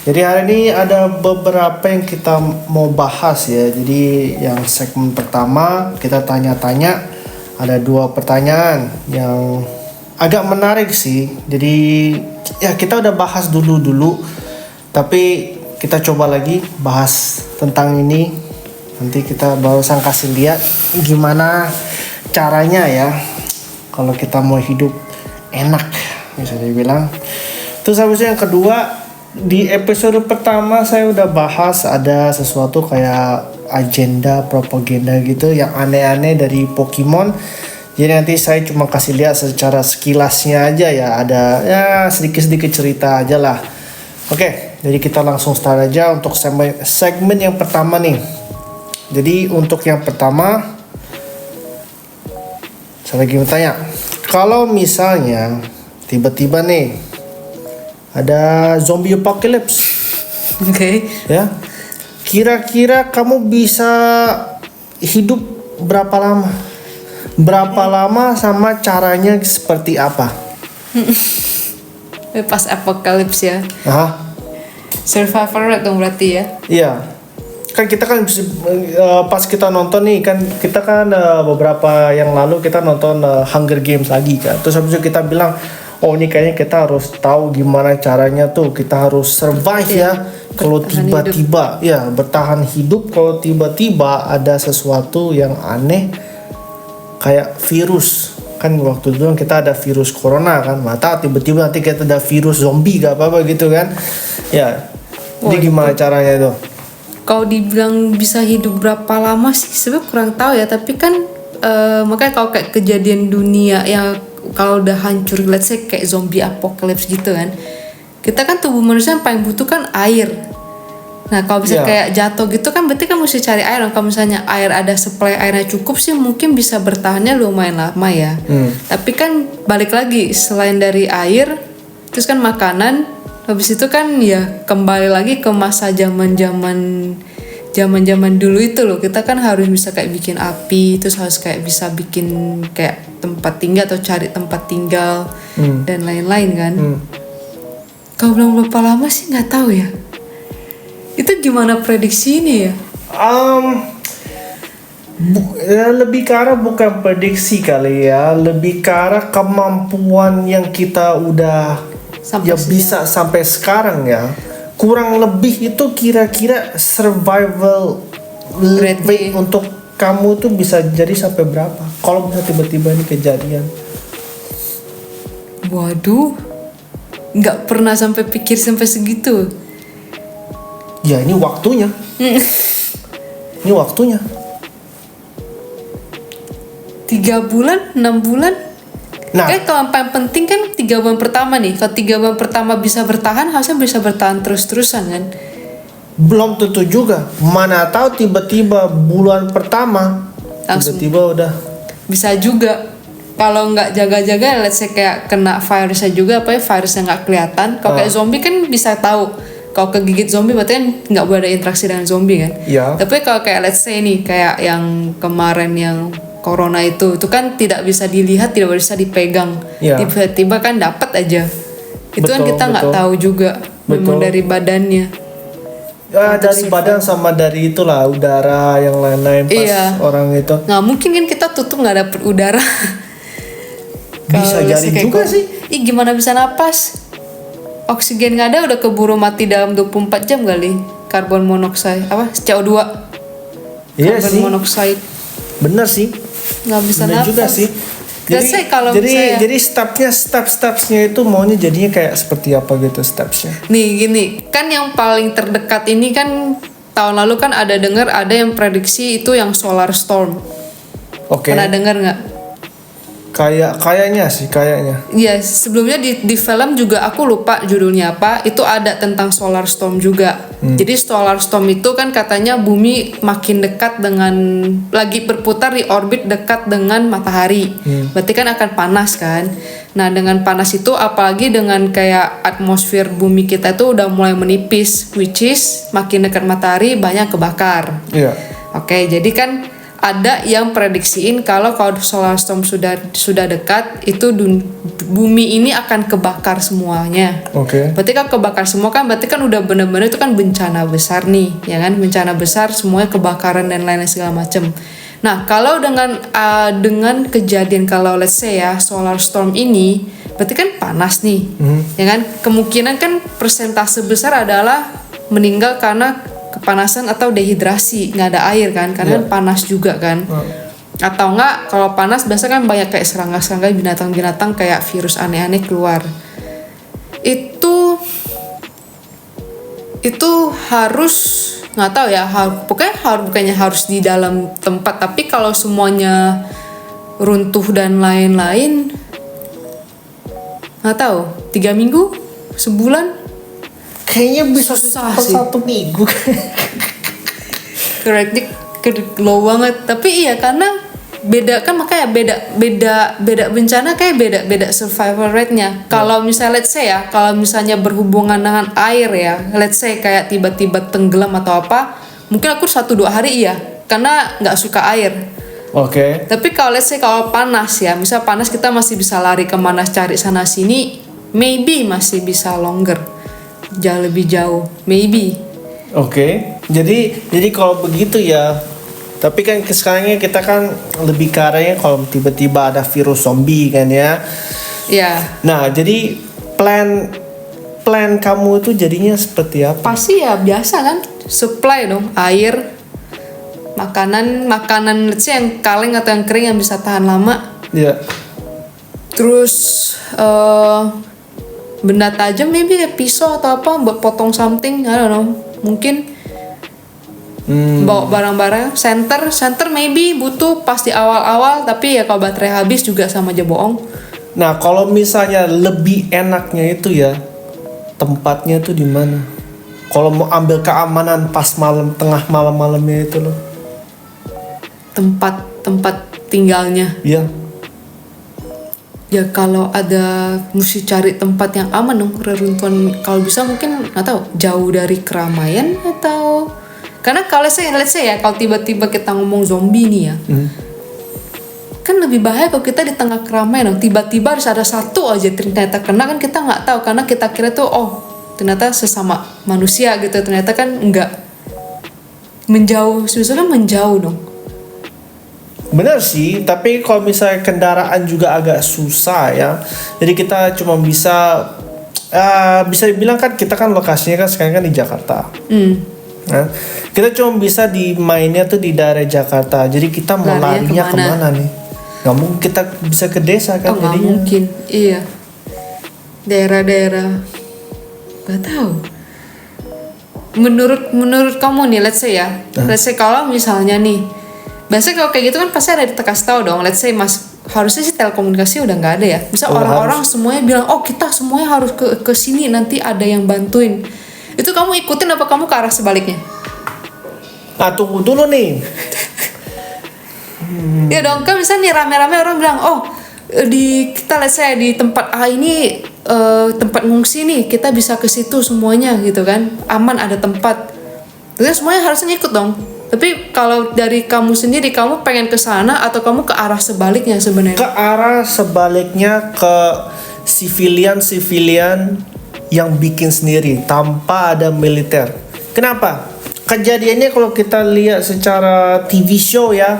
Jadi hari ini ada beberapa yang kita mau bahas ya. Jadi yang segmen pertama kita tanya-tanya, ada 2 pertanyaan yang agak menarik sih. Jadi ya kita udah bahas dulu, tapi kita coba lagi bahas tentang ini. Nanti kita barusan kasih lihat gimana caranya ya kalau kita mau hidup enak, bisa dibilang. Terus habis itu yang kedua, di episode pertama saya udah bahas ada sesuatu kayak agenda propaganda gitu yang aneh-aneh dari Pokemon. Jadi nanti saya cuma kasih lihat secara sekilasnya aja ya, ada ya sedikit-sedikit cerita aja lah. Oke, jadi kita langsung start aja untuk segmen yang pertama nih. Jadi untuk yang pertama, saya lagi bertanya, kalau misalnya tiba-tiba nih ada zombie apocalypse, Oke. ya, kira-kira kamu bisa hidup berapa lama? Berapa lama sama caranya seperti apa? Pas apokalips ya. Hah? Survivor dong berarti ya. Iya. Kan kita kan pas kita nonton nih kan kita kan beberapa yang lalu kita nonton Hunger Games lagi kan. Terus habis itu kita bilang, oh ini kayaknya kita harus tahu gimana caranya tuh, kita harus survive ya. Kalau tiba-tiba ya bertahan hidup kalau tiba-tiba ada sesuatu yang aneh kayak virus. Kan waktu dulu kita ada virus corona kan, mata tiba-tiba nanti kita ada virus zombie gak apa-apa gitu kan. Ya. Jadi gimana caranya tuh? Kalau dibilang bisa hidup berapa lama sih sebenarnya kurang tahu ya, tapi kan makanya kalau kayak kejadian dunia yang kalau udah hancur, let's say kayak zombie apocalypse gitu kan, kita kan tubuh manusia yang paling butuh kan air. Nah kalau bisa kayak jatuh gitu kan berarti kan mesti cari air. Kalau misalnya air ada supply airnya cukup sih mungkin bisa bertahannya lumayan lama ya. Tapi kan balik lagi, selain dari air terus kan makanan, habis itu kan ya kembali lagi ke masa zaman dulu itu loh. Kita kan harus bisa kayak bikin api, terus harus kayak bisa bikin kayak tempat tinggal atau cari tempat tinggal dan lain-lain kan. Kalau bilang berapa lama sih nggak tahu ya. Itu gimana prediksi ini ya? Lebih ke arah bukan prediksi kali ya, lebih ke arah kemampuan yang kita udah bisa sampai sekarang ya. Kurang lebih itu kira-kira survival rate untuk kamu tuh bisa jadi sampai berapa? Kalau bisa tiba-tiba ini kejadian. Waduh, nggak pernah sampai pikir sampai segitu. Ya ini waktunya. Ini waktunya. 3 bulan, 6 bulan. Nah, kalau yang paling penting kan 3 bulan pertama nih. Kalau 3 bulan pertama bisa bertahan, harusnya bisa bertahan terus-terusan kan. belum tentu juga. Mana tahu tiba-tiba bulan pertama Langsung. tiba-tiba udah. Bisa juga. Kalau nggak jaga-jaga, let's say kayak kena virusnya juga, apa ya, virusnya nggak kelihatan. Kalau kayak zombie kan bisa tahu. Kalau kegigit zombie berarti kan nggak boleh ada interaksi dengan zombie kan. Iya. Tapi kalau kayak let's say nih, kayak yang kemarin yang corona itu kan tidak bisa dilihat, tidak bisa dipegang. Iya. Tiba-tiba kan dapat aja. Itu kan kita nggak tahu juga. Memang dari badannya. Ya dari badan sama dari itulah udara yang lain-lain pas orang itu. Nah mungkin kan kita tutup nggak dapet udara. Bisa jadi juga sih. Ih gimana bisa napas? Oksigen nggak ada udah keburu mati dalam 24 jam kali. Karbon monoksida apa? CO2. Iya Karbon sih. monoksida. Bener sih. Nggak bisa Bener napas. juga sih. Jadi stepsnya itu maunya jadinya kayak seperti apa gitu stepsnya. Nih gini, kan yang paling terdekat ini kan tahun lalu kan ada yang prediksi itu yang solar storm. Oke. Pernah dengar nggak? Kayaknya. Iya, sebelumnya di film juga aku lupa judulnya apa, itu ada tentang solar storm juga. Jadi solar storm itu kan katanya bumi makin dekat dengan, lagi berputar di orbit dekat dengan matahari. Berarti kan akan panas kan. Nah dengan panas itu apalagi dengan kayak atmosfer bumi kita itu udah mulai menipis, which is makin dekat matahari banyak kebakar. Iya. Oke, jadi kan ada yang prediksiin kalau solar storm sudah dekat itu bumi ini akan kebakar semuanya. Oke. Berarti kan kebakar semua kan berarti kan udah benar-benar itu kan bencana besar nih, ya kan? Bencana besar semuanya kebakaran dan lain-lain segala macam. Nah, kalau dengan kejadian kalau let's say ya solar storm ini berarti kan panas nih. Ya kan? Kemungkinan kan persentase besar adalah meninggal karena kepanasan atau dehidrasi, nggak ada air kan, karena panas juga kan. Atau enggak kalau panas biasanya kan banyak kayak serangga-serangga, binatang-binatang kayak virus aneh-aneh keluar. Itu harus nggak tahu ya, bukannya harus di dalam tempat, tapi kalau semuanya runtuh dan lain-lain nggak tahu 3 minggu, sebulan. Kayaknya bisa Susah cepat sih. 1 minggu. Kredit low banget, tapi iya karena beda kan, makanya beda bencana kayak beda survival rate-nya. Kalau misalnya let's say ya, kalau misalnya berhubungan dengan air ya, let's say kayak tiba-tiba tenggelam atau apa, mungkin aku 1-2 hari iya, karena nggak suka air. Oke. Tapi kalau let's say kalau panas ya, misal panas kita masih bisa lari kemana cari sana sini, maybe masih bisa longer, jauh lebih jauh, maybe. Oke. Jadi kalau begitu ya, tapi kan sekarang kita kan lebih ke arahnya kalau tiba-tiba ada virus zombie kan ya. Ya, Nah, jadi plan kamu itu jadinya seperti apa? pasti ya biasa kan, supply dong, air, makanan let's say yang kaleng atau yang kering yang bisa tahan lama. Ya. Terus benda tajam maybe kayak pisau atau apa buat potong something, I don't know, mungkin bawa barang-barang. Center maybe butuh pas di awal-awal, tapi ya kalau baterai habis juga sama aja bohong. Nah, kalau misalnya lebih enaknya itu ya, tempatnya itu di mana? Kalau mau ambil keamanan pas malam, tengah malam-malamnya itu loh. Tempat tinggalnya. Iya. Ya kalau ada mesti cari tempat yang aman dong, reruntuhan. Kalau bisa mungkin nggak tahu jauh dari keramaian atau karena kalau let's say ya kalau tiba-tiba kita ngomong zombie nih ya, kan lebih bahaya kalau kita di tengah keramaian dong. Tiba-tiba harus ada satu aja ternyata kena, kan kita nggak tahu karena kita kira tuh ternyata sesama manusia gitu, ternyata kan enggak, menjauh, sebetulnya menjauh dong. Benar sih, tapi kalau misalnya kendaraan juga agak susah ya. Jadi kita cuma bisa dibilang kan kita kan lokasinya kan sekarang kan di Jakarta. Nah, kita cuma bisa mainnya tuh di daerah Jakarta. Jadi kita mau larinya kemana nih? Gak mungkin kita bisa ke desa kan Nggak jadinya. mungkin, iya. Daerah-daerah, gak tahu. Menurut kamu nih, let's say ya, let's say kalau misalnya nih, biasanya kalau kayak gitu kan pasti ada dikasih tahu dong. Let's say harusnya sih telekomunikasi udah nggak ada ya. Misal orang-orang semuanya bilang, kita semuanya harus ke sini, nanti ada yang bantuin. Itu kamu ikutin apa kamu ke arah sebaliknya? Nah, tunggu dulu nih. Ya dong, kan misalnya nih rame-rame orang bilang, kita let's say di tempat A ini tempat ngungsi nih, kita bisa ke situ semuanya gitu kan, aman, ada tempat. Terus semuanya harusnya ikut dong. Tapi kalau dari kamu sendiri, kamu pengen ke sana atau kamu ke arah sebaliknya sebenarnya? Ke arah sebaliknya, ke sivilian yang bikin sendiri tanpa ada militer. Kenapa? Kejadiannya kalau kita lihat secara TV show ya,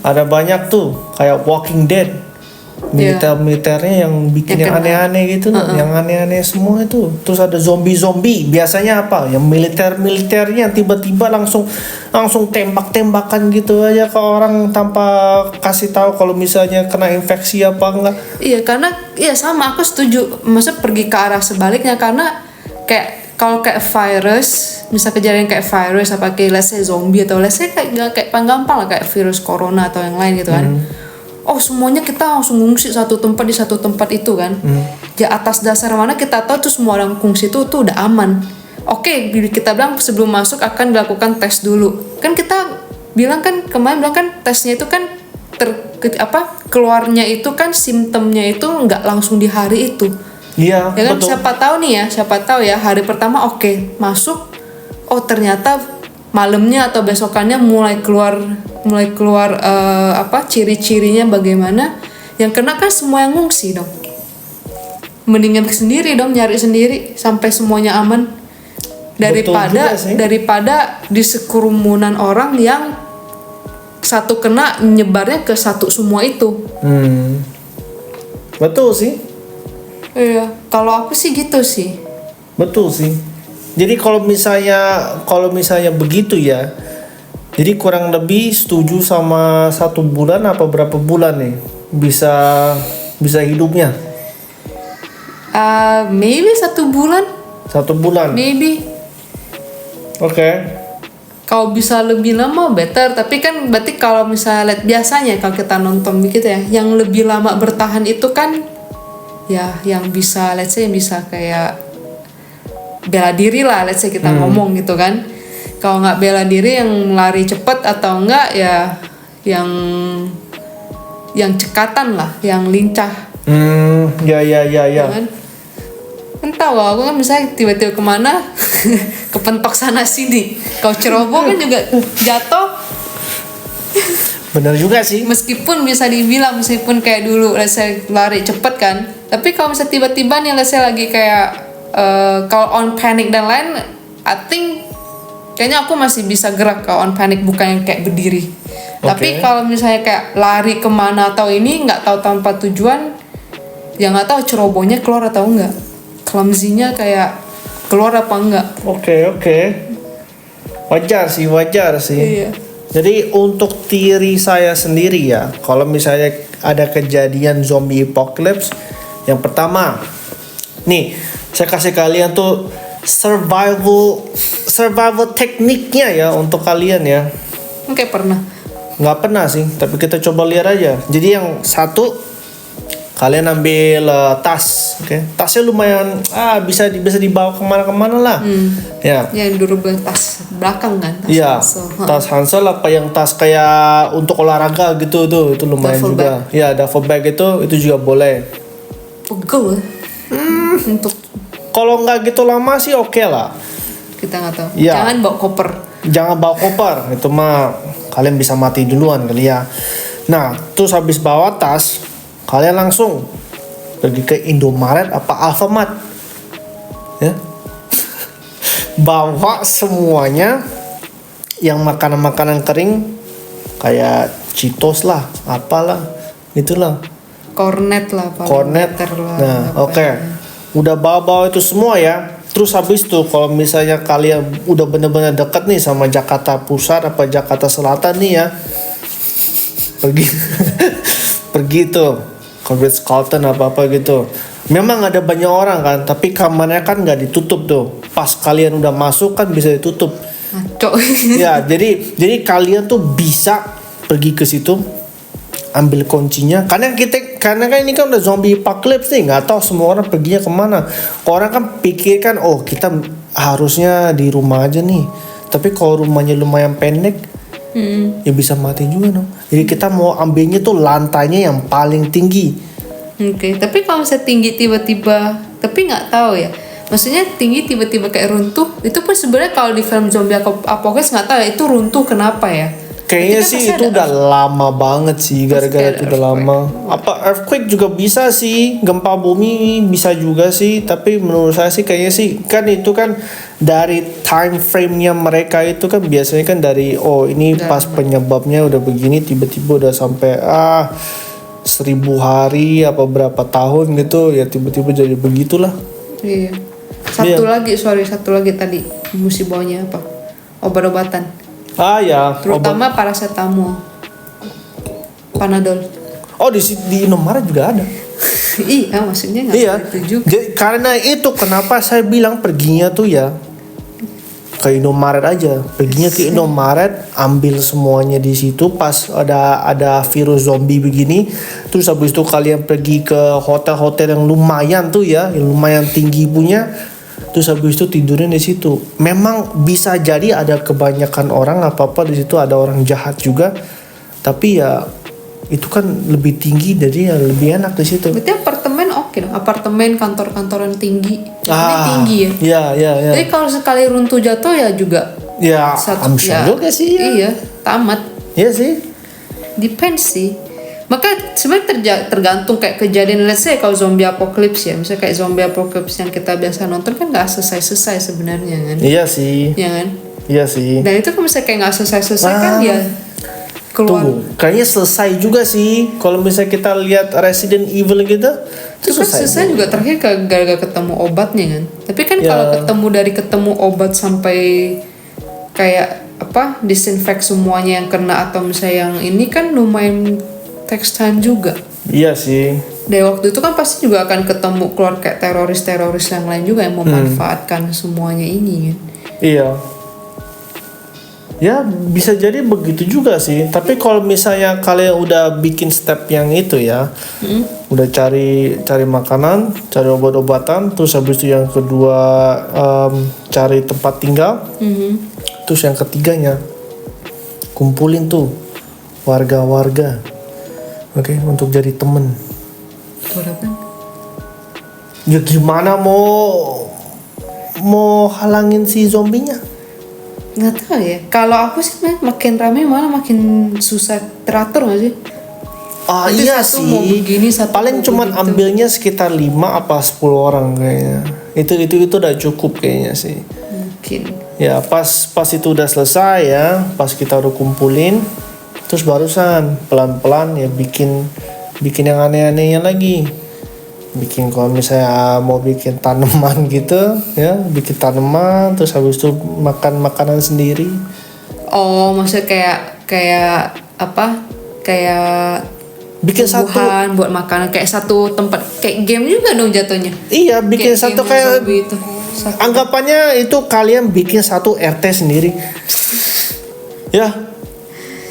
ada banyak tuh kayak Walking Dead, militernya yang bikin yang aneh-aneh gitu, yang aneh-aneh semua itu. Terus ada zombie. Biasanya apa? Yang militernya tiba-tiba langsung tembak-tembakan gitu aja ke orang tanpa kasih tahu kalau misalnya kena infeksi apa enggak. Iya, karena sama, aku setuju. Maksudnya pergi ke arah sebaliknya karena kayak kalau kayak virus, misal kejadian kayak virus apa kayak let's say zombie atau let's say kayak gampang lah kayak virus corona atau yang lain gitu kan. Semuanya kita langsung ngungsi satu tempat di satu tempat itu kan. Ya atas dasar mana kita tahu tuh semua orang kungsi itu tuh udah aman. Oke, kita bilang sebelum masuk akan dilakukan tes dulu. Kan kita kemarin bilang kan tesnya itu kan keluarnya itu kan simptomnya itu nggak langsung di hari itu. Iya, Ya kan, betul. siapa tahu ya hari pertama masuk, ternyata malamnya atau besokannya mulai keluar mulai keluar ciri-cirinya bagaimana, yang kena kan semua yang ngungsi dong. Mendingan sendiri dong, nyari sendiri sampai semuanya aman daripada di sekerumunan orang yang satu kena nyebarnya ke satu semua itu. Betul sih. Iya, kalau aku sih gitu sih. Betul sih. Jadi kalau misalnya begitu ya, jadi kurang lebih setuju sama 1 bulan apa berapa bulan nih bisa hidupnya? Maybe 1 bulan. 1 bulan. Maybe. Oke. Kalau bisa lebih lama better, tapi kan berarti kalau misalnya lihat biasanya kalau kita nonton begitu ya, yang lebih lama bertahan itu kan ya yang bisa let's say yang bisa kayak bela diri lah, let's say kita ngomong gitu kan. Kalau nggak bela diri yang lari cepet atau enggak ya yang cekatan lah, yang lincah. Ya. Kan? Entah loh, aku kan misalnya tiba-tiba kemana kepentok sana sini, kau ceroboh kan juga jatuh. Bener juga sih. Meskipun bisa dibilang meskipun kayak dulu saya lari cepet kan, tapi kalau misalnya tiba-tiba nih saya lagi kayak kalau on panic dan lain, I think kayaknya aku masih bisa gerak kalau on panic, bukan yang kayak berdiri. Tapi kalau misalnya kayak lari kemana atau ini nggak tahu tanpa tujuan, ya nggak tahu cerobohnya keluar atau enggak, clumsy-nya kayak keluar apa enggak. Oke. Wajar sih. Iya. Jadi untuk teori saya sendiri ya, kalau misalnya ada kejadian zombie apocalypse, yang pertama, nih saya kasih kalian tuh survival tekniknya ya untuk kalian ya. Oke, pernah. Nggak pernah sih, tapi kita coba lihat aja. Jadi yang satu, kalian ambil tas, tasnya lumayan bisa dibawa kemana-kemana lah. Ya. Yang dulu tas belakang kan? Iya. Tas Hansel apa yang tas kayak untuk olahraga gitu tuh, itu lumayan duffel juga. Ya, duffel bag itu juga boleh. Pegel. Untuk kalau nggak gitu lama sih oke lah. Kita nggak tahu. Ya. Jangan bawa koper. Jangan bawa koper, itu mah kalian bisa mati duluan kali ya. Nah, terus habis bawa tas, kalian langsung pergi ke Indomaret apa Alfamart, ya. Bawa semuanya yang makanan-makanan kering kayak Cheetos lah, apalah, itulah. Cornet lah, Cornet. Nah, oke. Udah bawa-bawa itu semua ya. Terus habis tuh kalau misalnya kalian udah bener-bener deket nih sama Jakarta Pusat apa Jakarta Selatan nih ya, pergi tuh ke Ritz-Carlton apa gitu. Memang ada banyak orang kan, tapi kamarnya kan nggak ditutup tuh. Pas kalian udah masuk kan bisa ditutup. Ngaco. Ya, jadi kalian tuh bisa pergi ke situ, ambil kuncinya. Karena kan ini kan udah zombie apocalypse nih, nggak tahu semua orang perginya kemana. Orang kan pikir kan, oh kita harusnya di rumah aja nih. Tapi kalau rumahnya lumayan pendek, ya bisa mati juga dong. Jadi kita mau ambilnya tuh lantainya yang paling tinggi. Oke, tapi kalau misalnya tinggi tiba-tiba, tapi nggak tahu ya. Maksudnya tinggi tiba-tiba kayak runtuh, itu pun sebenarnya kalau di film zombie apocalypse nggak tahu ya itu runtuh kenapa ya. Kayaknya sih itu udah lama banget sih, gara-gara itu udah lama. Apa earthquake juga bisa sih, gempa bumi bisa juga sih. Tapi menurut saya sih kayaknya sih kan itu kan dari time frame-nya mereka itu kan biasanya kan dari ini pas penyebabnya udah begini tiba-tiba udah sampai 1000 hari apa berapa tahun gitu ya tiba-tiba jadi begitulah. Iya. Satu lagi tadi musibahnya apa? Obat-obatan. Ya. Terutama paracetamol, Panadol. Oh di Indomaret juga ada. Iya, maksudnya nggak itu juga. Karena itu kenapa saya bilang perginya tuh ya ke Indomaret aja. Perginya ke Indomaret, ambil semuanya di situ pas ada virus zombie begini. Terus habis itu kalian pergi ke hotel-hotel yang lumayan tuh ya, yang lumayan tinggi punya. Terus habis itu tidurnya di situ. Memang bisa jadi ada kebanyakan orang apa di situ, ada orang jahat juga. Tapi ya itu kan lebih tinggi, jadi ya lebih enak di situ. Berarti apartemen oke dong. Apartemen, kantor-kantoran tinggi. Ini tinggi ya. Iya. Jadi kalau sekali runtuh jatuh ya juga. Ya, I'm sure juga sih ya. Iya, tamat. Iya sih. Depends sih. Maka sebenarnya tergantung kayak kejadian, let's say kalau zombie apocalypse ya, misalnya kayak zombie apocalypse yang kita biasa nonton kan nggak selesai sebenarnya kan. Iya sih. Ya kan. Iya sih. Dan itu kan misalnya kayak nggak selesai kan ya keluar. Tunggu, kayaknya selesai juga sih. Kalau misalnya kita lihat Resident Evil gitu, Itu kan selesai juga terakhir gara-gara ketemu obatnya kan. Tapi kan Ya. kalau ketemu obat sampai kayak apa disinfect semuanya yang kena atau misalnya yang ini kan lumayan takes time juga. iya sih. Dari waktu itu kan pasti juga akan ketemu keluar kayak teroris yang lain juga yang memanfaatkan semuanya ini kan. Iya. Ya bisa jadi begitu juga sih. Tapi kalau misalnya kalian udah bikin step yang itu ya, udah cari makanan, cari obat-obatan, terus habis itu yang kedua cari tempat tinggal, terus yang ketiganya kumpulin tuh warga-warga, oke, untuk jadi temen. Buat apa? Ya gimana mau halangin si zombinya? Nggak tahu ya. Kalau aku sih makin ramai malah makin susah teratur nggak sih? Ah Nanti iya satu sih. mau begini, satu Paling mau cuman begitu. ambilnya sekitar 5 apa 10 orang kayaknya. Itu udah cukup kayaknya sih. Mungkin. Ya pas itu udah selesai ya, pas kita udah kumpulin, terus barusan pelan-pelan ya bikin yang aneh-anehnya lagi. Bikin kalau misalnya mau bikin tanaman gitu ya, bikin tanaman terus habis itu makan makanan sendiri. Oh, maksudnya kayak apa? Kayak Bikin satu, tumbuhan buat makanan kayak satu tempat kayak game juga dong jatuhnya. iya bikin satu game kayak zombie itu. anggapannya itu kalian bikin satu RT sendiri. Ya,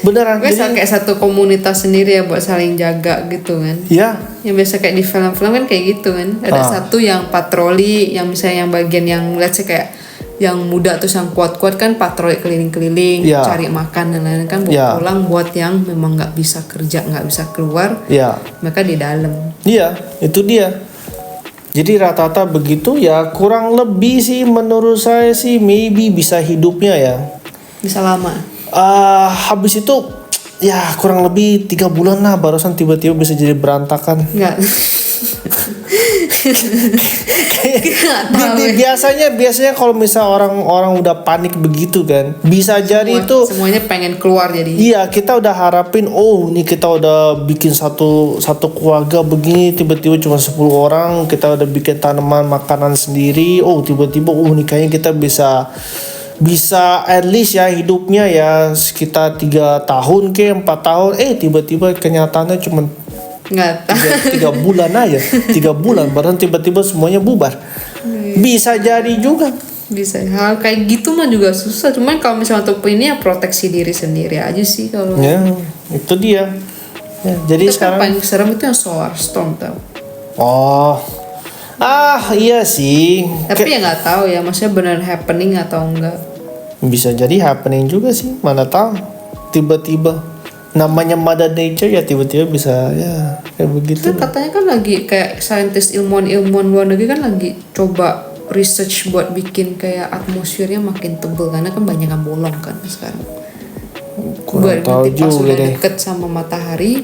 beneran. Biasa Jadi, kayak satu komunitas sendiri ya buat saling jaga gitu kan. ya, Yang biasa kayak di film-film kan kayak gitu kan. Ada satu yang patroli, yang misalnya yang bagian yang let's say kayak yang muda terus yang kuat-kuat kan patroli keliling-keliling, Ya. cari makan dan lain-lain kan buat Ya. pulang buat yang memang nggak bisa kerja, nggak bisa keluar, ya, mereka di dalam. iya, itu dia. Jadi rata-rata begitu ya, kurang lebih sih menurut saya sih maybe bisa hidupnya ya. Bisa lama. Habis itu ya kurang lebih 3 bulan lah barusan tiba-tiba bisa jadi berantakan. Nggak. Biasanya kalau misal orang udah panik begitu kan, bisa jadi itu Semuanya pengen keluar jadi. iya, kita udah harapin ini kita udah bikin satu keluarga begini, tiba-tiba cuma 10 orang, kita udah bikin tanaman makanan sendiri. Tiba-tiba nih kayaknya kita bisa at least ya hidupnya ya sekitar 3 tahun ke 4 tahun. Tiba-tiba kenyataannya cuma Nggak tahu. 3 bulan aja. 3 bulan baru tiba-tiba semuanya bubar. Bisa jadi juga. Bisa hal kayak gitu mah juga susah, cuman kalau misalnya untuk ini ya proteksi diri sendiri aja sih kalau. Ya, itu dia. Ya, jadi Itu kan sekarang paling serem itu yang solar storm tau. Iya sih. Tapi ya nggak tahu ya, maksudnya benar happening atau enggak. Bisa jadi happening juga sih, mana tahu. Tiba-tiba namanya Mother Nature ya tiba-tiba bisa ya kayak begitu. Kan katanya kan lagi kayak saintis ilmuwan luar negeri kan lagi coba research buat bikin kayak atmosfernya makin tebel karena kan banyak yang bolong kan sekarang. Kurang Buat tahu nanti pas juga udah deh. deket sama matahari,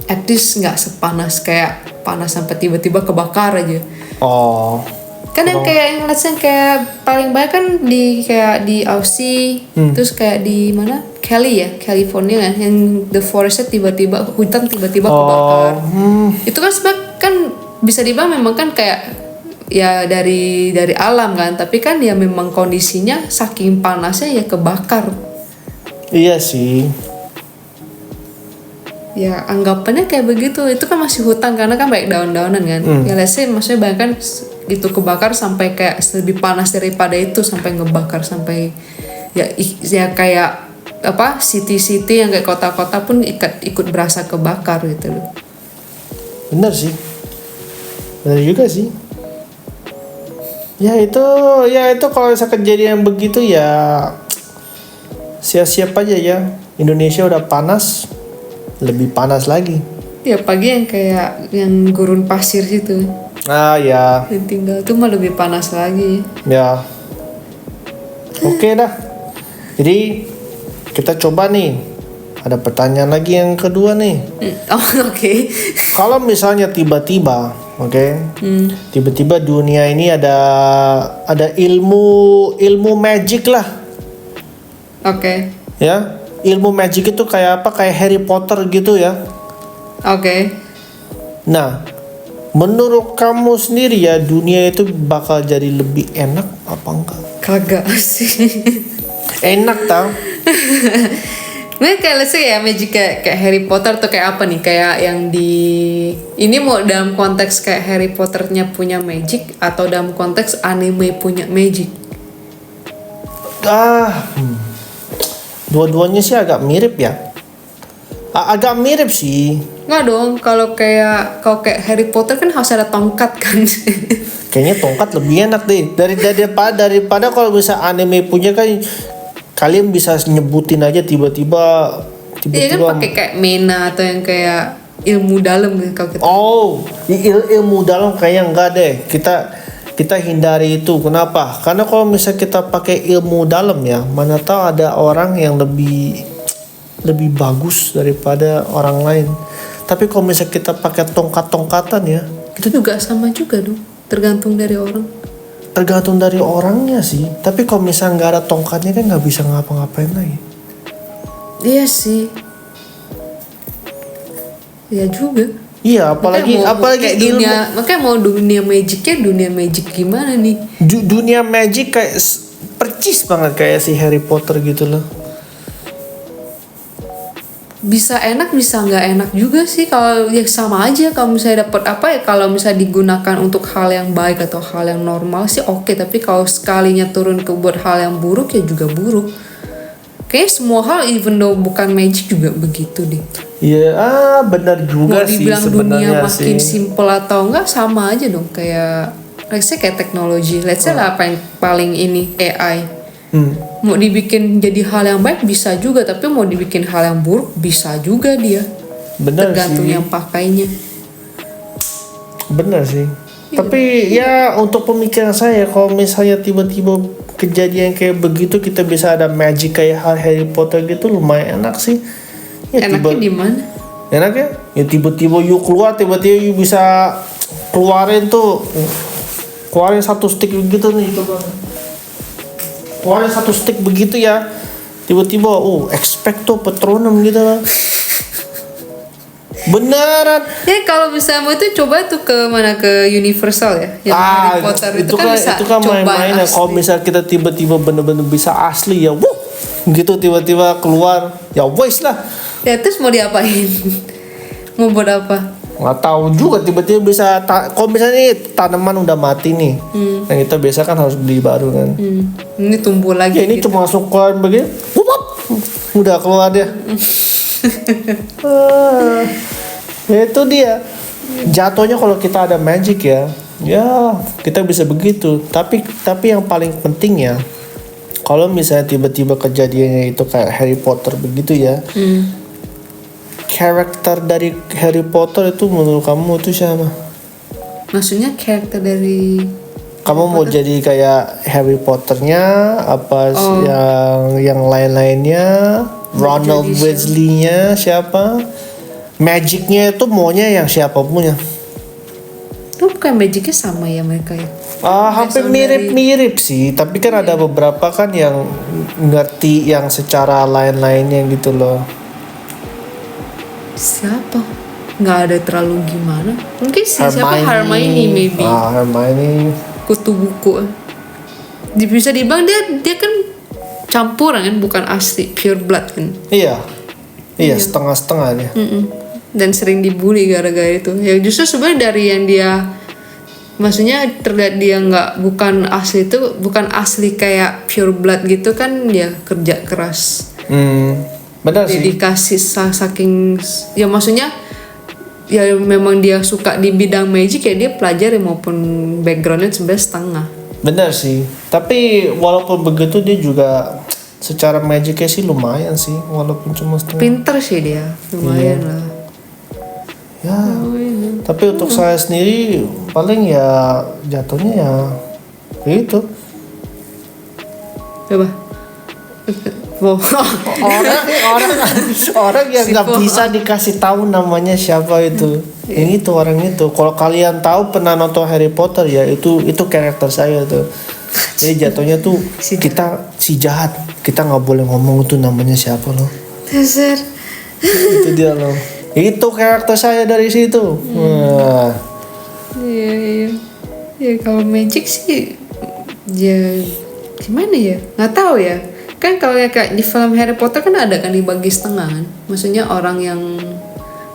at least nggak sepanas kayak panas sampai tiba-tiba kebakar aja. Oh, Kan yang kayak yang let's say kayak paling banyak kan di Aussie, terus kayak di mana? California kan, yang the forestnya tiba-tiba hutan tiba-tiba kebakar. Itu kan sebenarnya kan bisa dibilang memang kan kayak ya dari alam kan, tapi kan ya memang kondisinya saking panasnya ya kebakar. iya sih. Ya anggapannya kayak begitu, itu kan masih hutan karena kan banyak daun-daunan kan. Ya let's say maksudnya bahkan itu kebakar sampai kayak lebih panas daripada itu, sampai ngebakar sampai ya kayak apa city-city yang kayak kota-kota pun ikut berasa kebakar gitu loh. Bener sih. Bener juga sih. Ya itu kalau misalnya kejadian begitu ya siap-siap aja ya. Indonesia udah panas, lebih panas lagi. Ya pagi yang kayak yang gurun pasir situ Ya, yang tinggal tuh mah lebih panas lagi. ya. Oke dah. Jadi kita coba nih ada pertanyaan lagi yang kedua nih. Oh, oke. Kalau misalnya tiba-tiba, tiba-tiba dunia ini ada ilmu magic lah, Oke. ya. Ilmu magic itu kayak apa? Kayak Harry Potter gitu ya. Oke. Nah, menurut kamu sendiri ya, dunia itu bakal jadi lebih enak apa enggak? Kagak sih. Enak tau? Nah, kayak let's say ya magic kayak Harry Potter tuh kayak apa nih? Kayak yang di ini mau dalam konteks kayak Harry Potternya punya magic atau dalam konteks anime punya magic? Dua-duanya sih agak mirip ya. Agak mirip sih. Nggak dong, kalau kayak Harry Potter kan harus ada tongkat kan. Kayaknya tongkat lebih enak deh daripada kalau bisa anime punya kan kalian bisa nyebutin aja tiba-tiba Iya kan pakai kayak Mena atau yang kayak ilmu dalam gitu kalau kita. Oh, ilmu dalam kayaknya enggak deh. Kita hindari itu. Kenapa? Karena kalau misalnya kita pakai ilmu dalam ya, mana tahu ada orang yang lebih bagus daripada orang lain. Tapi kalau misalnya kita pakai tongkat-tongkatan ya, Itu juga sama juga dong, tergantung dari orang. tergantung dari orangnya sih. Tapi kalau misalnya nggak ada tongkatnya kan nggak bisa ngapa-ngapain lagi. Iya sih. Iya juga. Iya, apalagi kayak ilmu makanya mau dunia magic gimana nih? dunia magic kayak percis banget kayak si Harry Potter gitu loh. Bisa enak bisa nggak enak juga sih, kalau ya sama aja kalau misalnya dapat apa ya, kalau misalnya digunakan untuk hal yang baik atau hal yang normal sih oke, tapi kalau sekalinya turun ke buat hal yang buruk ya juga buruk. Kayaknya semua hal even though bukan magic juga begitu deh. Iya, benar juga Mau sih dibilang dunia sebenarnya makin sih. simple atau enggak sama aja dong, kayak let's say kayak teknologi, let's say lah apa yang paling ini AI. Mau dibikin jadi hal yang baik bisa juga, tapi mau dibikin hal yang buruk bisa juga dia. Benar Tergantung sih. yang pakainya. Benar sih. Tapi ya untuk pemikiran saya kalau misalnya tiba-tiba kejadian kayak begitu kita bisa ada magic kayak Harry Potter gitu lumayan enak sih. Ya, Enaknya di mana? enak ya? Ya tiba-tiba you keluar, tiba-tiba you bisa keluarin satu stick begitu nih, coba. Keluarin satu stick begitu ya. Tiba-tiba expecto patronum gitu lah. Beneran. Ya kalau misalnya mau itu coba tuh ke mana, ke Universal ya, yang Harry Potter itu kan bisa itu kan coba main-main ya. asli. Kalau misal kita tiba-tiba bener-bener bisa asli ya, gitu tiba-tiba keluar, ya wes lah. Ya terus mau diapain? Mau buat apa? Nggak tahu juga tiba-tiba bisa kalau misalnya tanaman udah mati nih, yang kita biasa kan harus beli baru kan. Ini tumbuh lagi Ya ini gitu. cuma langsung keluar begini, udah keluar dia. Ya itu dia jatuhnya kalau kita ada magic ya kita bisa begitu. Tapi yang paling penting ya, kalau misalnya tiba-tiba kejadiannya itu kayak Harry Potter begitu ya, karakter dari Harry Potter itu menurut kamu itu siapa? Maksudnya karakter dari Kamu mau jadi kayak Harry Potternya apa yang lain-lainnya? Ronald jadi Weasley-nya siapa? Magicnya itu maunya yang siapa punya? itu bukan magicnya sama ya mereka ya? Hampir mirip-mirip sih, tapi kan ada beberapa kan yang ngerti yang secara lain-lainnya gitu loh. Siapa? Nggak ada terlalu gimana. Mungkin siapa Hermione maybe. Hermione. Kutu buku. Bisa dibilang dia kan campuran kan, bukan asli pure blood kan. Iya, setengah-setengah dia. Dan sering dibully gara-gara itu. Ya justru sebenarnya dari yang dia, maksudnya terlihat dia bukan asli kayak pure blood gitu kan, dia kerja keras. Benar sih. Dedikasi saking ya, maksudnya ya memang dia suka di bidang magic ya, dia pelajari maupun backgroundnya sebenarnya setengah. Benar sih. Tapi walaupun begitu dia juga secara magicnya sih lumayan sih, walaupun cuma setengah. Pinter sih dia, lumayan lah. Ya. Tapi untuk saya sendiri paling ya jatuhnya ya itu. Coba. Wow. orang yang nggak Sipo. bisa dikasih tahu namanya siapa itu. Yang itu orang itu. Kalau kalian tahu pernah nonton Harry Potter ya, itu karakter saya tuh. Jadi jatuhnya tuh kita si jahat. Kita nggak boleh ngomong itu namanya siapa loh. Dasar. Itu dia loh. Itu karakter saya dari situ. Wah. Iya, iya. Ya kalau magic sih ya gimana ya? Nggak tahu ya. Kan kalau kayak di film Harry Potter kan ada kan dibagi setengah kan. Maksudnya orang yang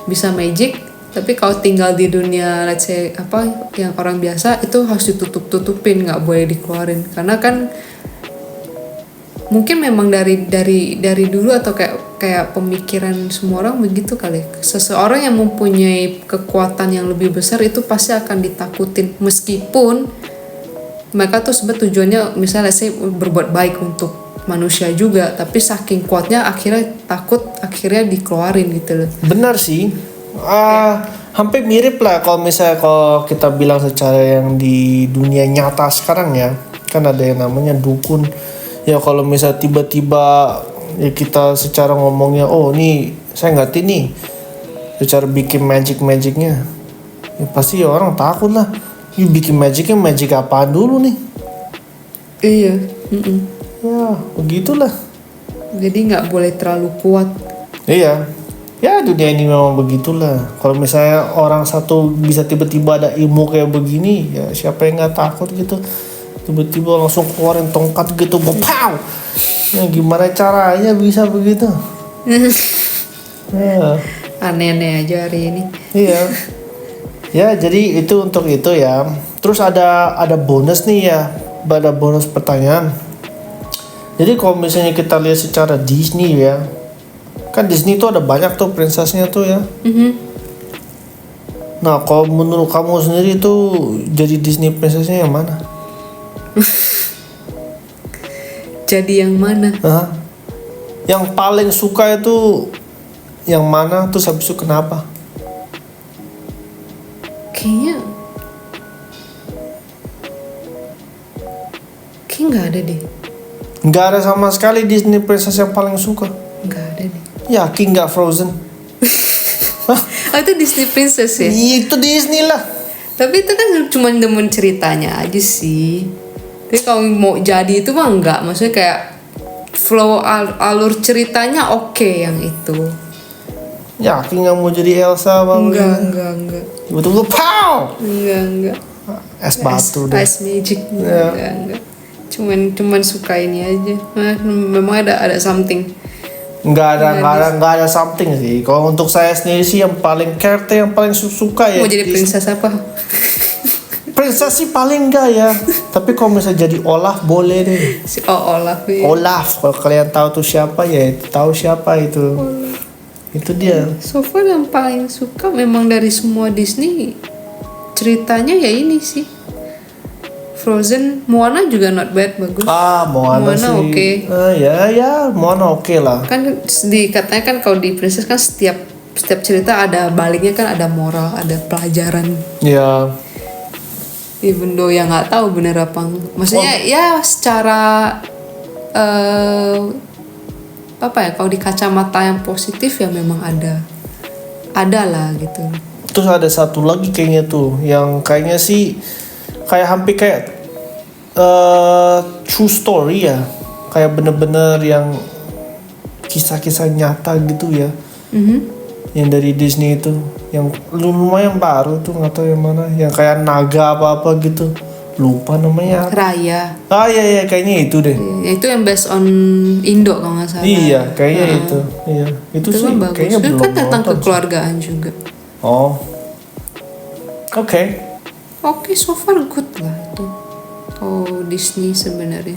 bisa magic tapi kalau tinggal di dunia let's say apa yang orang biasa itu harus ditutup-tutupin, nggak boleh dikeluarin. Karena kan mungkin memang dari dulu atau kayak pemikiran semua orang begitu kali. Seseorang yang mempunyai kekuatan yang lebih besar itu pasti akan ditakutin meskipun mereka tuh sebenarnya tujuannya misalnya saya berbuat baik untuk manusia juga, tapi saking kuatnya akhirnya takut akhirnya dikeluarin gitu loh. Benar sih. Hampir mirip lah kalau misalnya kalau kita bilang secara yang di dunia nyata sekarang ya. Kan ada yang namanya dukun. Ya kalau misalnya tiba-tiba ya kita secara ngomongnya, oh nih saya ngerti nih secara bikin magicnya ya pasti ya orang takut lah. Ini bikin magicnya magic apaan dulu nih? Iya. Ya begitulah. Jadi nggak boleh terlalu kuat. Iya. Ya dunia ini memang begitulah. Kalau misalnya orang satu bisa tiba-tiba ada ilmu kayak begini, ya siapa yang nggak takut gitu? Tiba-tiba langsung keluarin tongkat gitu, pow. Ya gimana caranya bisa begitu? Ya. Aneh-aneh aja hari ini. Iya. Ya, jadi itu untuk itu ya. Terus ada bonus nih ya. Ada bonus pertanyaan. Jadi kalau misalnya kita lihat secara Disney ya. Kan Disney tuh ada banyak tuh princessnya tuh ya. Nah, kalau menurut kamu sendiri tuh jadi Disney princessnya yang mana? Jadi yang mana? Hah? Yang paling suka itu yang mana? Terus habis itu kenapa? Kayaknya nggak ada deh. Nggak ada sama sekali Disney princess yang paling suka. Nggak ada deh. Yakin nggak Frozen? Oh itu Disney Princess ya? Itu Disney lah. Tapi itu kan cuma demen ceritanya aja sih. Tapi kalau mau jadi itu mah enggak. Maksudnya kayak flow alur ceritanya oke yang itu. Yakin nggak mau jadi Elsa bang? Enggak. Betul-betul pow. Enggak. Es batu deh. Ice magic. Ya. Enggak. Cuman suka ini aja. Memang ada something. Nggak ada something sih. Kalau untuk saya sendiri sih yang paling karakter yang paling suka ya. Mau jadi princess apa? Princess sih paling enggak ya. Tapi kalau misalnya jadi Olaf boleh deh. Si Olaf. Ya. Olaf, kalau kalian tahu tuh siapa ya, tahu siapa itu. Itu dia. So far yang paling suka memang dari semua Disney ceritanya ya ini sih. Frozen, Moana juga not bad, bagus. Moana sih. oke. Ya, Moana oke lah. Kan katanya kan kalau di Princess kan setiap cerita ada baliknya kan, ada moral, ada pelajaran. Ya. Even though yang nggak tahu bener apa. Maksudnya ya secara apa ya, kalau di kacamata yang positif ya memang ada lah gitu. Terus ada satu lagi kayaknya tuh yang kayaknya sih kayak hampir kayak true story ya, kayak bener-bener yang kisah-kisah nyata gitu ya. Yang dari Disney itu yang lumayan baru tuh, nggak tahu yang mana, yang kayak naga apa-apa gitu, lupa namanya. Raya. Iya kayaknya itu deh. Ya, itu yang based on Indo kalau nggak salah. Iya kayaknya itu. Iya itu sih kan bagus. kayaknya Itu belum kan tentang nonton sih. kekeluargaan juga. Oh oke. Oke, so far good lah itu. Oh Disney sebenarnya.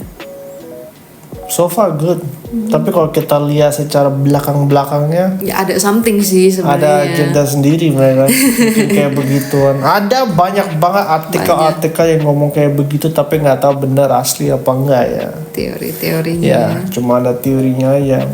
So far good. Tapi kalau kita lihat secara belakang-belakangnya Ya ada something sih ada sebenarnya. agenda sendiri mereka. Bikin kayak begituan. Ada banyak banget artikel-artikel yang ngomong kayak begitu tapi nggak tahu benar asli apa enggak ya. Teori-teorinya. Ya, cuma ada teorinya aja.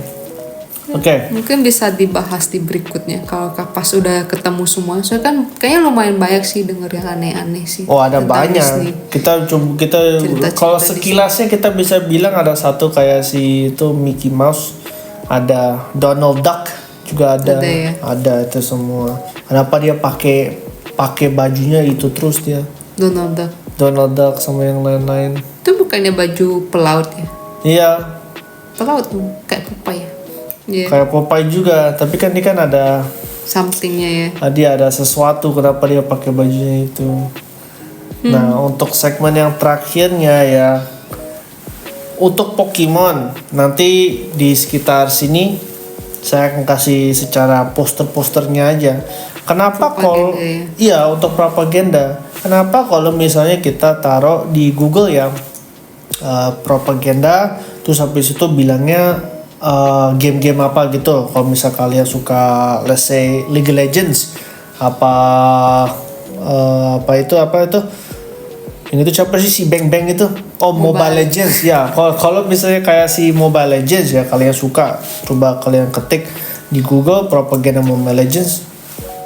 Ya Oke. Mungkin bisa dibahas di berikutnya kalau pas udah ketemu semua. Soalnya kan kayaknya lumayan banyak sih denger yang aneh-aneh sih. Oh, ada tentang banyak. Disney. Kita Cerita-cerita kalau sekilasnya kita bisa bilang ada satu kayak si itu Mickey Mouse, ada Donald Duck juga ada. Ada ya? Ada itu semua. Kenapa dia pakai bajunya itu terus dia? Donald Duck. Donald Duck sama yang lain-lain. Itu bukannya baju pelaut ya? Iya, Pelaut tuh kayak Popeye ya. Iya. kayak Popeye juga, tapi kan dia kan ada Somethingnya ya. dia ada sesuatu kenapa dia pakai bajunya itu. Nah, untuk segmen yang terakhirnya ya, untuk Pokemon nanti di sekitar sini saya akan kasih secara poster-posternya aja. Kenapa kalau Propaganda ya. iya untuk propaganda? Kenapa kalau misalnya kita taruh di Google ya propaganda, terus habis itu bilangnya game-game apa gitu. Kalau misal kalian suka, let's say League of Legends, apa itu ini tuh siapa sih si Bang Bang itu? Oh, Mobile Legends ya. Kalau misalnya kayak si Mobile Legends ya, kalian suka, coba kalian ketik di Google propaganda Mobile Legends,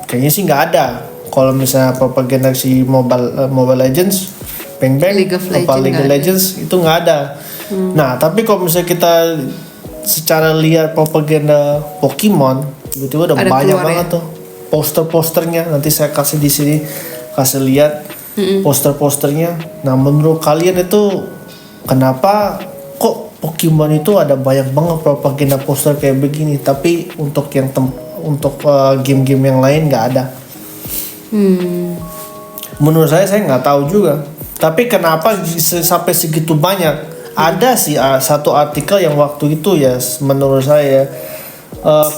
kayaknya sih nggak ada. Kalau misalnya propaganda si Mobile Legends, Bang Bang, League of apa Legends League of nggak ada. Legends itu nggak ada. Nah, tapi kalau misalnya kita secara lihat propaganda Pokemon, tiba-tiba udah Ada banyak keluar banget ya? tuh poster-posternya. Nanti saya kasih di sini, kasih lihat poster-posternya. Nah, menurut kalian itu kenapa kok Pokemon itu ada banyak banget propaganda poster kayak begini, tapi untuk yang game-game yang lain nggak ada? Menurut saya nggak tahu juga. Tapi kenapa sampai segitu banyak? Ada sih satu artikel yang waktu itu ya, menurut saya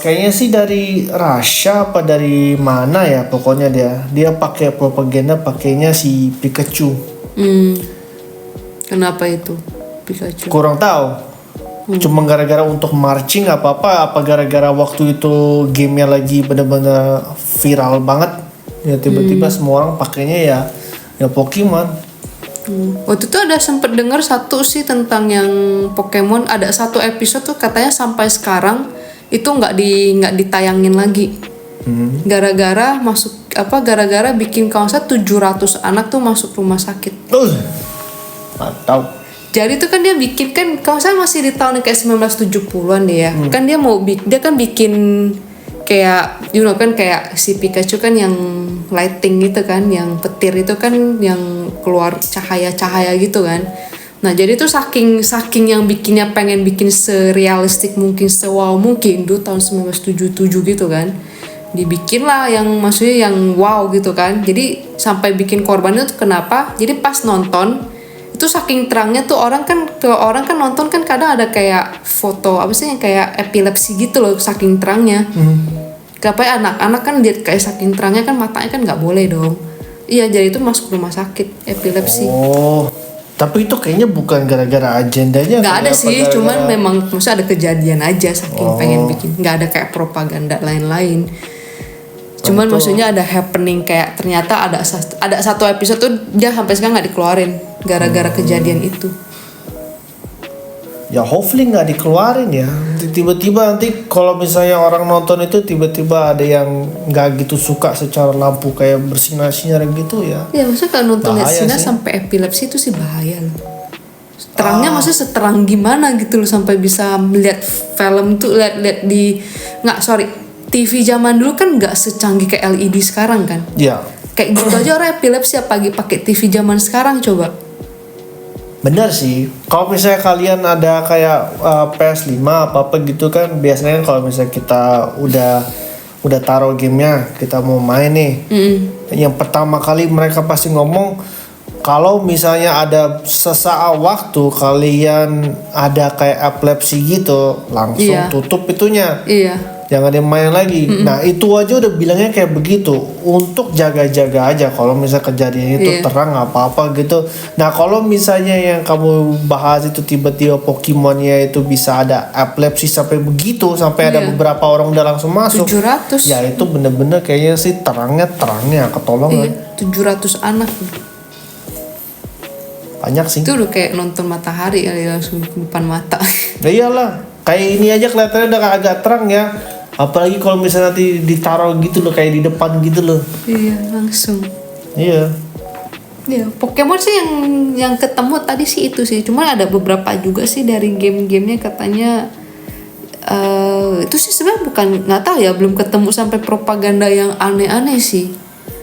kayaknya sih dari Russia apa dari mana ya, pokoknya dia pakai propaganda pakainya si Pikachu. Kenapa itu Pikachu? Kurang tahu. Cuma gara-gara untuk marching apa gara-gara waktu itu gamenya lagi bener-bener viral banget. Ya tiba-tiba semua orang pakainya ya Pokemon. Waktu itu ada sempet dengar satu sih tentang yang Pokemon, ada satu episode tuh katanya sampai sekarang itu nggak ditayangin lagi. Gara-gara bikin kalau nggak salah 700 anak tuh masuk rumah sakit. Mantap. Jadi itu kan dia bikin kan kalau saya masih di tahun kayak 1970-an deh ya. Kan dia kan bikin kayak kan kayak si Pikachu kan yang lighting gitu kan, yang petir itu kan yang keluar cahaya-cahaya gitu kan. Nah, jadi tuh saking yang bikinnya pengen bikin serealistik mungkin, sewow mungkin dulu tahun 1977 gitu kan. Dibikin lah yang maksudnya yang wow gitu kan. Jadi sampai bikin korbannya tuh kenapa? Jadi pas nonton itu saking terangnya tuh orang kan nonton kan kadang ada kayak foto apa sih yang kayak epilepsi gitu loh saking terangnya. Kayak anak-anak kan lihat kayak saking terangnya kan matanya kan nggak boleh dong. Iya, jadi itu masuk rumah sakit epilepsi. Oh, tapi itu kayaknya bukan gara-gara agendanya. Nggak ada kenapa sih, gara-gara- cuman memang maksudnya ada kejadian aja saking pengen bikin. Nggak ada kayak propaganda lain-lain. Cuman maksudnya ada happening kayak ternyata ada satu episode tuh dia sampai sekarang nggak dikeluarin gara-gara kejadian itu. Ya hopefully nggak dikeluarin ya. Tiba-tiba nanti kalau misalnya orang nonton itu tiba-tiba ada yang nggak gitu suka secara lampu kayak bersinar-sinar gitu ya. Ya maksudnya kalau nonton lihat Bahaya sinar sih. sampai epilepsi itu sih bahaya loh. Terangnya maksudnya seterang gimana gitu loh sampai bisa melihat film tuh lihat di TV zaman dulu kan nggak secanggih kayak LED sekarang kan. Ya, Kayak gitu aja orang epilepsi apalagi pakai TV zaman sekarang coba. benar sih. Kalau misalnya kalian ada kayak PS5 apa gitu kan, biasanya kalau misalnya kita udah taruh gamenya, kita mau main nih. Yang pertama kali mereka pasti ngomong, kalau misalnya ada sesaat waktu kalian ada kayak epilepsi gitu, langsung Iya. tutup itunya. Iya. Jangan dimain lagi. Nah, itu aja udah bilangnya kayak begitu untuk jaga-jaga aja kalau misalnya kejadian itu Iya. terang apa-apa gitu. Nah, kalau misalnya yang kamu bahas itu tiba-tiba Pokemonnya itu bisa ada epilepsi sampai begitu, sampai ada Iya. beberapa orang udah langsung masuk. 700. Ya itu bener-bener kayaknya sih terangnya ketolongan. Iya, 700 anak. Banyak sih. Itu udah kayak nonton matahari kali langsung di depan mata. Ya iyalah. Kayak ini aja kelihatannya udah agak terang ya. Apalagi kalau misalnya nanti ditaruh gitu loh, kayak di depan gitu loh. Iya, langsung. Iya. Ya, Pokemon sih yang ketemu tadi sih itu sih. Cuman ada beberapa juga sih dari game-gamenya katanya itu sih sebenarnya bukan, nggak tahu ya, belum ketemu sampai propaganda yang aneh-aneh sih.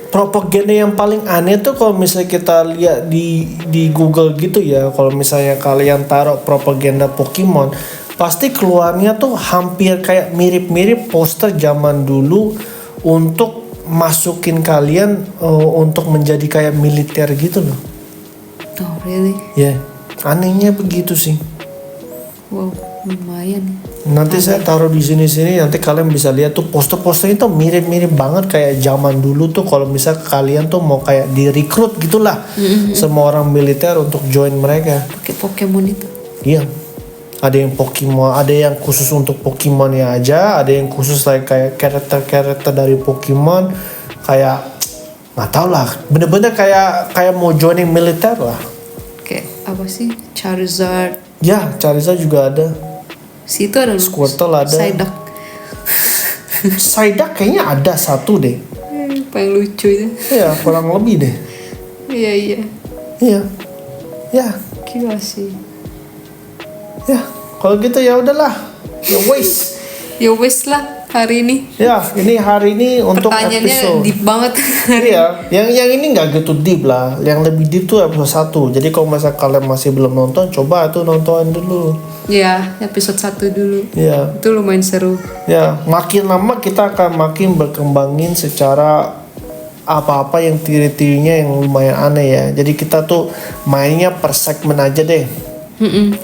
Propaganda yang paling aneh tuh kalau misalnya kita lihat di Google gitu ya, kalau misalnya kalian taruh propaganda Pokemon, pasti keluarnya tuh hampir kayak mirip-mirip poster zaman dulu untuk masukin kalian untuk menjadi kayak militer gitu loh. Oh really? Ya, anehnya begitu sih. Wow, lumayan. Nanti saya taruh di sini nanti kalian bisa lihat tuh poster-poster itu mirip-mirip banget kayak zaman dulu tuh kalau misal kalian tuh mau kayak direkrut gitulah semua orang militer untuk join mereka. Pakai Pokemon itu. Iya. Ada yang Pokemon, ada yang khusus untuk Pokemon ya aja, ada yang khusus kayak karakter-karakter dari Pokemon kayak nggak tahu lah, bener-bener kayak mau joining militer lah. Kayak apa sih? Charizard. Ya, Charizard juga ada. Situ ada Squirtle ada. Psyduck. Psyduck kayaknya ada satu deh. Paling lucu itu. Iya, kurang lebih deh. Iya. Iya. Ya, Gila sih. ya. Kalau gitu ya udahlah. Ya wes. Ya wes lah hari ini. Ya, ini hari ini untuk Pertanyaannya episode. deep banget. Iya, yang ini nggak gitu deep lah. Yang lebih deep tuh episode 1. Jadi kalau misalnya kalian masih belum nonton, coba tuh nonton dulu. Ya, episode 1 dulu. Iya. Itu lumayan seru. Ya, makin lama kita akan makin berkembangin secara apa-apa yang tiri-tirinya yang lumayan aneh ya. Jadi kita tuh mainnya per segmen aja deh.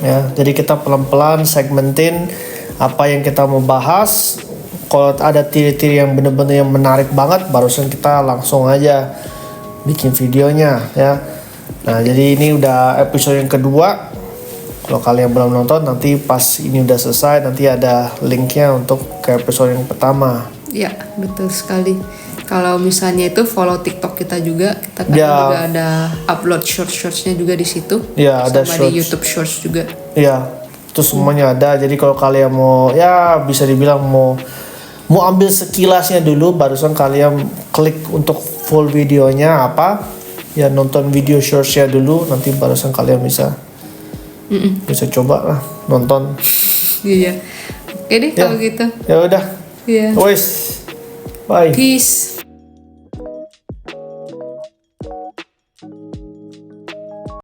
Ya, jadi kita pelan-pelan segmentin apa yang kita mau bahas. Kalau ada tiri-tiri yang bener-bener yang menarik banget, barusan kita langsung aja bikin videonya ya. Nah, jadi ini udah episode yang kedua. Kalau kalian belum nonton, nanti pas ini udah selesai nanti ada linknya untuk ke episode yang pertama. Ya, betul sekali. Kalau misalnya itu follow TikTok kita juga, kita kan Ya. juga ada upload shorts-shortsnya juga di situ. Ya, ada sama shorts. di YouTube Shorts juga. Iya, itu semuanya ada. Jadi kalau kalian mau, ya bisa dibilang mau ambil sekilasnya dulu, barusan kalian klik untuk full videonya apa, ya nonton video shortsnya dulu, nanti barusan kalian bisa coba lah nonton. Iya. Oke deh kalau gitu. Ya udah, Iya. wes, bye. Peace.